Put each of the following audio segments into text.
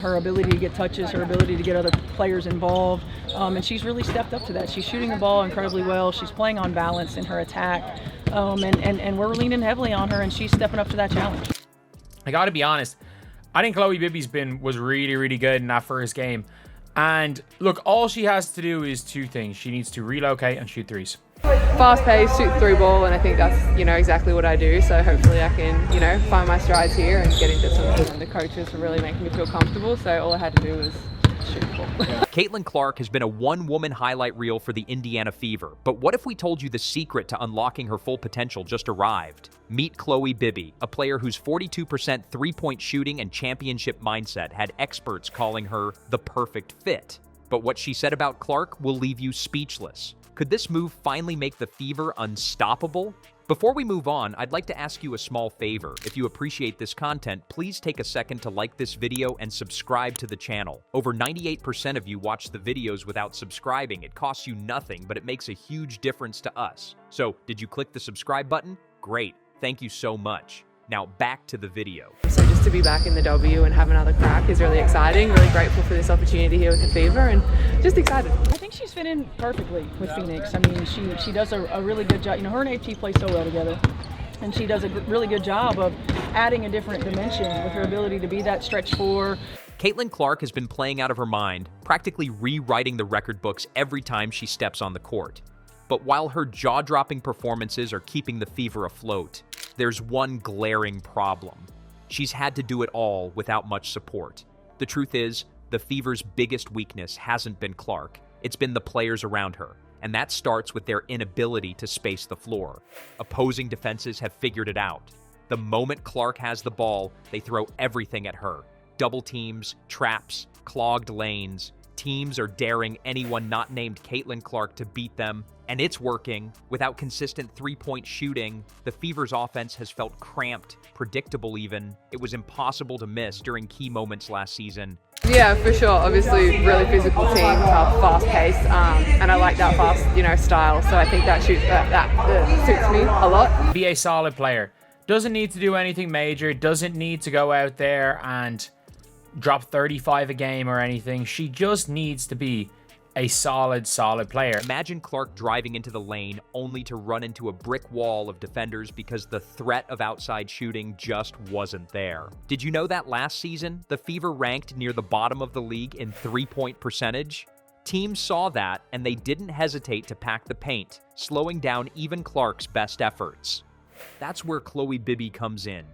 Her ability to get touches, her ability to get other players involved, and she's really stepped up to that. She's shooting the ball incredibly well. She's playing on balance in her attack, and we're leaning heavily on her, and she's stepping up to that challenge. I got to be honest, I think Chloe Bibby's was really, really good in that first game. And look, all she has to do is two things. She needs to relocate and shoot threes. Fast pace, shoot through ball, and I think that's, exactly what I do. So hopefully I can, find my strides here and get into some. The coaches are really making me feel comfortable, so all I had to do was shoot the ball. Caitlin Clark has been a one-woman highlight reel for the Indiana Fever. But what if we told you the secret to unlocking her full potential just arrived? Meet Chloe Bibby, a player whose 42% three-point shooting and championship mindset had experts calling her the perfect fit. But what she said about Clark will leave you speechless. Could this move finally make the Fever unstoppable? Before we move on, I'd like to ask you a small favor. If you appreciate this content, please take a second to like this video and subscribe to the channel. Over 98% of you watch the videos without subscribing. It costs you nothing, but it makes a huge difference to us. So, did you click the subscribe button? Great. Thank you so much. Now back to the video. So just to be back in the W and have another crack is really exciting. Really grateful for this opportunity here with the Fever and just excited. I think she's fit in perfectly with Phoenix. I mean, she does a really good job. Her and AP play so well together. And she does a really good job of adding a different dimension with her ability to be that stretch four. Caitlin Clark has been playing out of her mind, practically rewriting the record books every time she steps on the court. But while her jaw-dropping performances are keeping the Fever afloat, there's one glaring problem. She's had to do it all without much support. The truth is, the Fever's biggest weakness hasn't been Clark. It's been the players around her, and that starts with their inability to space the floor. Opposing defenses have figured it out. The moment Clark has the ball, they throw everything at her. Double teams, traps, clogged lanes. Teams are daring anyone not named Caitlin Clark to beat them, and it's working. Without consistent three-point shooting, the Fever's offense has felt cramped, predictable even. It was impossible to miss during key moments last season. Yeah, for sure. Obviously, really physical team, tough, fast-paced, and I like that fast, style. So I think that suits me a lot. Be a solid player. Doesn't need to do anything major. Doesn't need to go out there and drop 35 a game or anything. She just needs to be a solid player. Imagine Clark driving into the lane only to run into a brick wall of defenders because the threat of outside shooting just wasn't there. Did you know that last season, the Fever ranked near the bottom of the league in three-point percentage? Teams saw that, and they didn't hesitate to pack the paint, slowing down even Clark's best efforts. That's where Chloe Bibby comes in.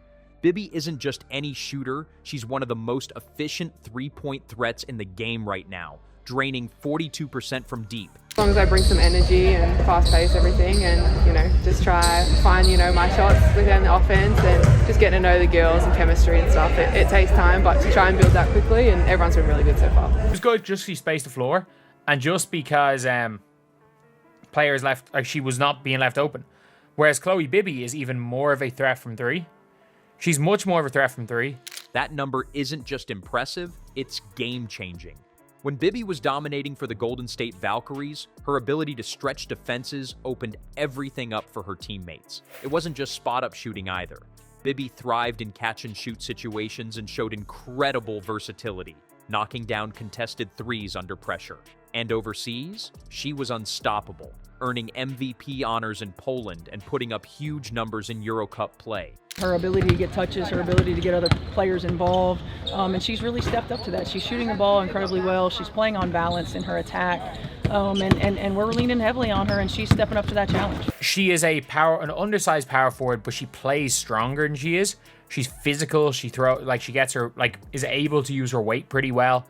Bibby isn't just any shooter, she's one of the most efficient three-point threats in the game right now, draining 42% from deep. As long as I bring some energy and fast pace everything and, just try find, my shots within the offense and just getting to know the girls and chemistry and stuff. It takes time, but to try and build that quickly, and everyone's been really good so far. It was good just to space the floor, and just because players left, she was not being left open. Whereas Chloe Bibby is even more of a threat from three. She's much more of a threat from three. That number isn't just impressive, it's game-changing. When Bibby was dominating for the Golden State Valkyries, her ability to stretch defenses opened everything up for her teammates. It wasn't just spot-up shooting either. Bibby thrived in catch-and-shoot situations and showed incredible versatility, knocking down contested threes under pressure. And overseas, she was unstoppable, earning MVP honors in Poland and putting up huge numbers in Eurocup play. Her ability to get touches, her ability to get other players involved, and she's really stepped up to that. She's shooting the ball incredibly well. She's playing on balance in her attack, and we're leaning heavily on her, and she's stepping up to that challenge. She is an undersized power forward, but she plays stronger than she is. She's physical. She is able to use her weight pretty well.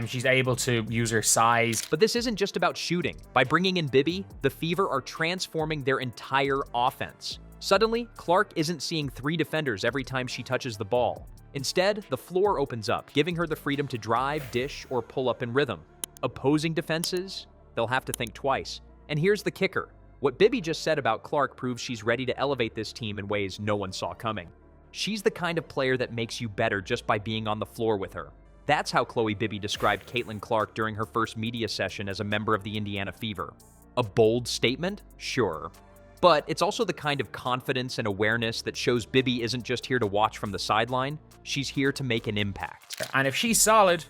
She's able to use her size. But this isn't just about shooting. By bringing in Bibby, the Fever are transforming their entire offense. Suddenly, Clark isn't seeing three defenders every time she touches the ball. Instead, the floor opens up, giving her the freedom to drive, dish, or pull up in rhythm. Opposing defenses, they'll have to think twice. And here's the kicker. What Bibby just said about Clark proves she's ready to elevate this team in ways no one saw coming. She's the kind of player that makes you better just by being on the floor with her. That's how Chloe Bibby described Caitlin Clark during her first media session as a member of the Indiana Fever. A bold statement? Sure. But it's also the kind of confidence and awareness that shows Bibby isn't just here to watch from the sideline, she's here to make an impact. And if she's solid,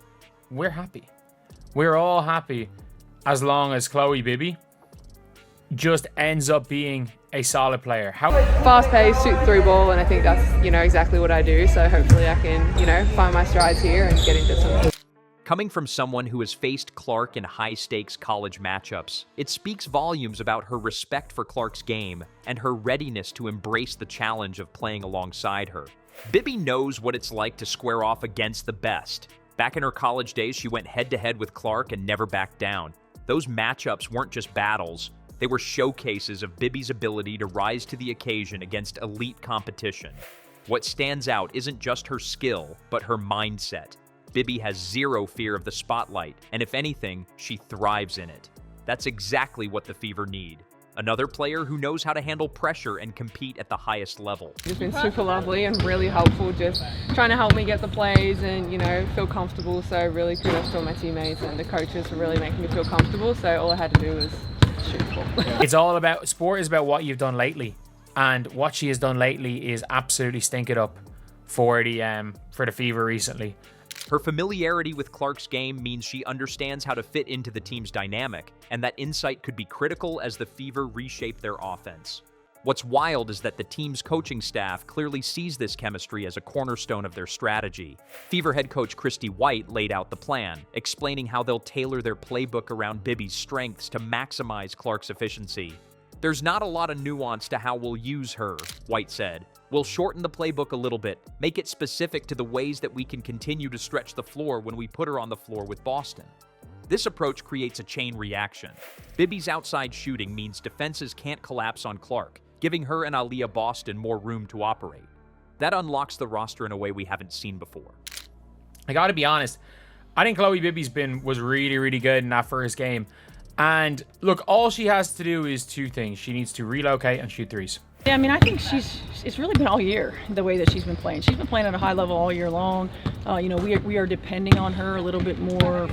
we're happy. We're all happy as long as Chloe Bibby just ends up being a solid player. Fast pace, shoot through ball, and I think that's, exactly what I do. So hopefully I can, find my strides here and get into some. Coming from someone who has faced Clark in high-stakes college matchups, it speaks volumes about her respect for Clark's game and her readiness to embrace the challenge of playing alongside her. Bibby knows what it's like to square off against the best. Back in her college days, she went head-to-head with Clark and never backed down. Those matchups weren't just battles, they were showcases of Bibby's ability to rise to the occasion against elite competition. What stands out isn't just her skill, but her mindset. Bibby has zero fear of the spotlight, and if anything, she thrives in it. That's exactly what the Fever need. Another player who knows how to handle pressure and compete at the highest level. It's been super lovely and really helpful, just trying to help me get the plays and, feel comfortable. So really kudos to all my teammates and the coaches for really making me feel comfortable. So all I had to do was shoot the ball. It's all about, sport is about what you've done lately. And what she has done lately is absolutely stink it up for the Fever recently. Her familiarity with Clark's game means she understands how to fit into the team's dynamic, and that insight could be critical as the Fever reshape their offense. What's wild is that the team's coaching staff clearly sees this chemistry as a cornerstone of their strategy. Fever head coach Christy White laid out the plan, explaining how they'll tailor their playbook around Bibby's strengths to maximize Clark's efficiency. "There's not a lot of nuance to how we'll use her," White said. "We'll shorten the playbook a little bit, make it specific to the ways that we can continue to stretch the floor when we put her on the floor with Boston." This approach creates a chain reaction. Bibby's outside shooting means defenses can't collapse on Clark, giving her and Aaliyah Boston more room to operate. That unlocks the roster in a way we haven't seen before. I gotta be honest, I think Chloe Bibby's was really, really good in that first game. And look, all she has to do is two things. She needs to relocate and shoot threes. Yeah, I think it's really been all year, the way that she's been playing. She's been playing at a high level all year long. We are depending on her a little bit more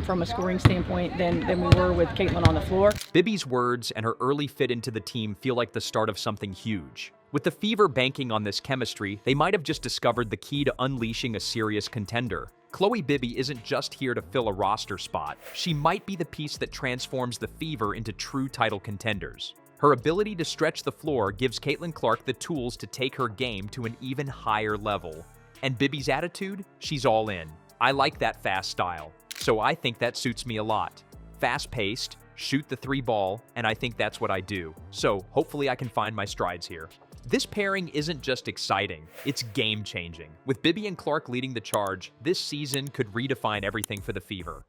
from a scoring standpoint than we were with Caitlin on the floor. Bibby's words and her early fit into the team feel like the start of something huge. With the Fever banking on this chemistry, they might have just discovered the key to unleashing a serious contender. Chloe Bibby isn't just here to fill a roster spot. She might be the piece that transforms the Fever into true title contenders. Her ability to stretch the floor gives Caitlin Clark the tools to take her game to an even higher level. And Bibby's attitude? She's all in. I like that fast style, so I think that suits me a lot. Fast-paced, shoot the three ball, and I think that's what I do. So hopefully I can find my strides here. This pairing isn't just exciting, it's game-changing. With Bibby and Clark leading the charge, this season could redefine everything for the Fever.